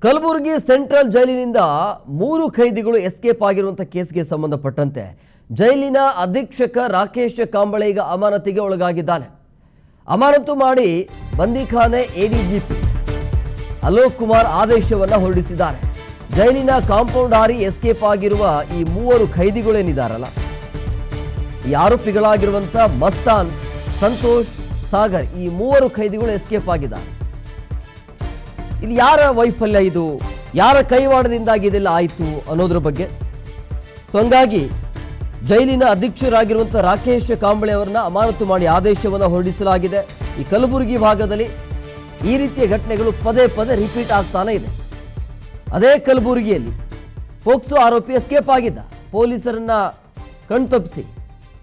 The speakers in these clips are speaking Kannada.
ಕಲಬುರಗಿ ಸೆಂಟ್ರಲ್ ಜೈಲಿನಿಂದ 3 ಖೈದಿಗಳು ಎಸ್ಕೇಪ್ ಆಗಿರುವಂತ ಕೇಸ್ಗೆ ಸಂಬಂಧಪಟ್ಟಂತೆ ಜೈಲಿನ ಅಧೀಕ್ಷಕ ರಾಕೇಶ್ ಕಾಂಬಳೆ ಈಗ ಅಮಾನತಿಗೆ ಒಳಗಾಗಿದ್ದಾನೆ. ಅಮಾನತು ಮಾಡಿ ಬಂದಿಖಾನೆ ಎಡಿಜಿಪಿ ಅಲೋಕ್ ಕುಮಾರ್ ಆದೇಶವನ್ನು ಹೊರಡಿಸಿದ್ದಾರೆ. ಜೈಲಿನ ಕಾಂಪೌಂಡ್ ಹಾರಿ ಎಸ್ಕೇಪ್ ಆಗಿರುವ ಈ 3 ಖೈದಿಗಳೇನಿದ್ದಾರಲ್ಲ, ಈ ಆರೋಪಿಗಳಾಗಿರುವಂತ ಮಸ್ತಾನ್, ಸಂತೋಷ್, ಸಾಗರ್, ಈ 3 ಖೈದಿಗಳು ಎಸ್ಕೇಪ್ ಆಗಿದ್ದಾರೆ. ಇಲ್ಲಿ ಯಾರ ವೈಫಲ್ಯ, ಇದು ಯಾರ ಕೈವಾಡದಿಂದಾಗಿ ಇದೆಲ್ಲ ಆಯಿತು ಅನ್ನೋದ್ರ ಬಗ್ಗೆ. ಸೊ ಹಂಗಾಗಿ ಜೈಲಿನ ಅಧೀಕ್ಷರಾಗಿರುವಂಥ ರಾಕೇಶ್ ಕಾಂಬಳೆ ಅವರನ್ನ ಅಮಾನತು ಮಾಡಿ ಆದೇಶವನ್ನು ಹೊರಡಿಸಲಾಗಿದೆ. ಈ ಕಲಬುರಗಿ ಭಾಗದಲ್ಲಿ ಈ ರೀತಿಯ ಘಟನೆಗಳು ಪದೇ ಪದೇ ರಿಪೀಟ್ ಆಗ್ತಾನೆ ಇದೆ. ಅದೇ ಕಲಬುರಗಿಯಲ್ಲಿ ಪೋಕ್ಸೋ ಆರೋಪಿ ಎಸ್ಕೇಪ್ ಆಗಿದ್ದ. ಪೊಲೀಸರನ್ನ ಕಣ್ತಪ್ಪಿಸಿ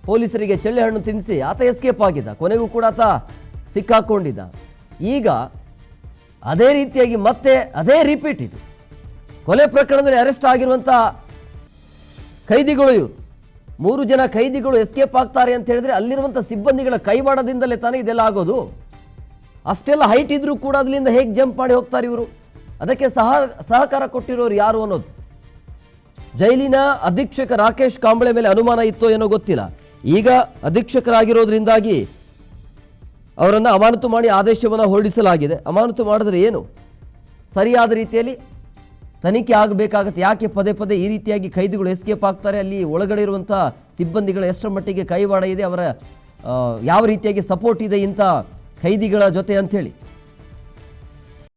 ಪೊಲೀಸರಿಗೆ ಚೆಳ್ಳೆ ಹಣ್ಣು ತಿನ್ನಿಸಿ ಆತ ಎಸ್ಕೇಪ್ ಆಗಿದ್ದ. ಕೊನೆಗೂ ಕೂಡ ಆತ ಸಿಕ್ಕಾಕೊಂಡಿದ್ದ. ಈಗ ಅದೇ ರೀತಿಯಾಗಿ ಮತ್ತೆ ಅದೇ ರಿಪೀಟ್. ಇದು ಕೊಲೆ ಪ್ರಕರಣದಲ್ಲಿ ಅರೆಸ್ಟ್ ಆಗಿರುವಂಥ ಖೈದಿಗಳು ಇವರು 3 ಜನ ಖೈದಿಗಳು ಎಸ್ಕೇಪ್ ಆಗ್ತಾರೆ ಅಂತ ಹೇಳಿದ್ರೆ ಅಲ್ಲಿರುವಂಥ ಸಿಬ್ಬಂದಿಗಳ ಕೈವಾಡದಿಂದಲೇ ತಾನೇ ಇದೆಲ್ಲ ಆಗೋದು. ಅಷ್ಟೆಲ್ಲ ಹೈಟ್ ಇದ್ರೂ ಕೂಡ ಅದರಿಂದ ಹೇಗೆ ಜಂಪ್ ಮಾಡಿ ಹೋಗ್ತಾರೆ ಇವರು? ಅದಕ್ಕೆ ಸಹಕಾರ ಕೊಟ್ಟಿರೋರು ಯಾರು ಅನ್ನೋದು. ಜೈಲಿನ ಅಧೀಕ್ಷಕ ರಾಕೇಶ್ ಕಾಂಬಳೆ ಮೇಲೆ ಅನುಮಾನ ಇತ್ತೋ ಏನೋ ಗೊತ್ತಿಲ್ಲ. ಈಗ ಅಧೀಕ್ಷಕರಾಗಿರೋದ್ರಿಂದಾಗಿ ಅವರನ್ನು ಅಮಾನತು ಮಾಡಿ ಆದೇಶವನ್ನು ಹೊರಡಿಸಲಾಗಿದೆ. ಅಮಾನತು ಮಾಡಿದ್ರೆ ಏನು, ಸರಿಯಾದ ರೀತಿಯಲ್ಲಿ ತನಿಖೆ ಆಗಬೇಕಾಗತ್ತೆ. ಯಾಕೆ ಪದೇ ಪದೇ ಈ ರೀತಿಯಾಗಿ ಖೈದಿಗಳು ಎಸ್ಕೇಪ್ ಆಗ್ತಾರೆ, ಅಲ್ಲಿ ಒಳಗಡೆ ಇರುವಂಥ ಸಿಬ್ಬಂದಿಗಳ ಎಷ್ಟರ ಮಟ್ಟಿಗೆ ಕೈವಾಡ ಇದೆ, ಅವರ ಯಾವ ರೀತಿಯಾಗಿ ಸಪೋರ್ಟ್ ಇದೆ ಇಂಥ ಖೈದಿಗಳ ಜೊತೆ ಅಂಥೇಳಿ